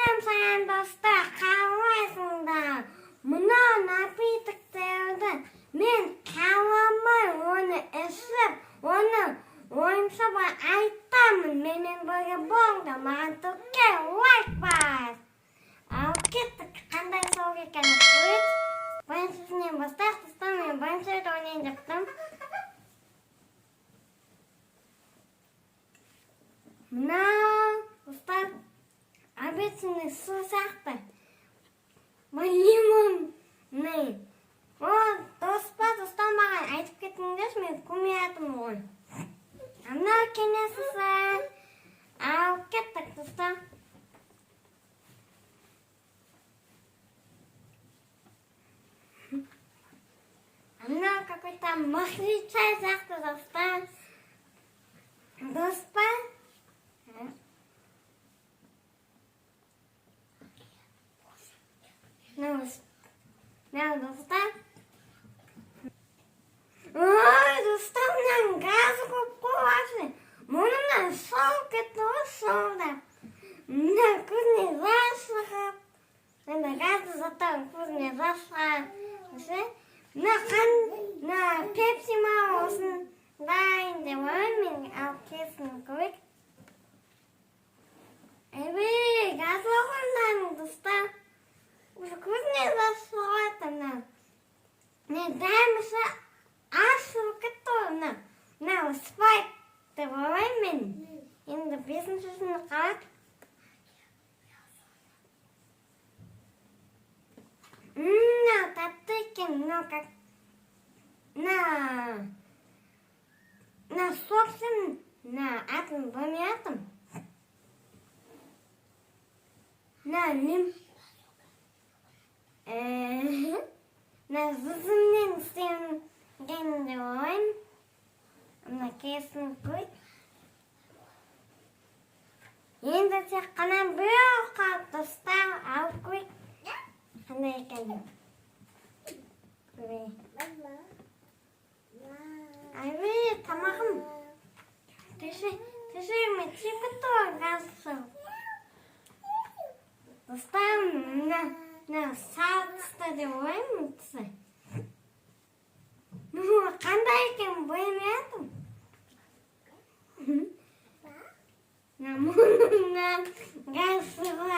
Sayın dostlar, kahvaltısında mına напитоктерді мен қаламай оны ішіп, оны ойымсап айтамын. Менімен бірге болыңдар, маған түрке лайк бас. Ал кеттік, қандай соғып екенін көрейік. Біріншісінен бастайық, достар, мен бірінші рет ойнайын жақтым. Мына достар обычный су сияқты. Бұл лимонный. Ол достар маған айтып кетіңдерші, мен көмеятым ғой. Мына келесісі. Ал кеттік, достар. Мына какой-то махли чай сияқты, достар. Достар. Nou, достар. Ой, достар, мына газы көп қойғасын. Мұнымнан сол кетті ғой, солда. Мына көзіне жас шығып. Мына газы заттарын көзіне жас шығып. Мына пепси ма болсын. Дайын деп ойын, мен алып келсін көрейік. Газы қойғандаймын, достар. Уже көзіне жас шығып. Не дәмісі ашылып кетті ғой. Мына спайк деп ойлаймын мен. Енді бесіншісін қарап. Мына тәтті екен. Мына соксын. Мына атын білмейатым. Мына лим. Мына зүзімнен істеген деп ойлаймын. Мына кесін қой. Енді тек қана біреу қалып достар, алып қой. Қандай екен? Тамағым. Тешегіме тиіп кетті ғой газы. Достар, мына салтысты деп ойлаймын түсі. Қандай екен білмейатым. Мұнымнан газы ғой.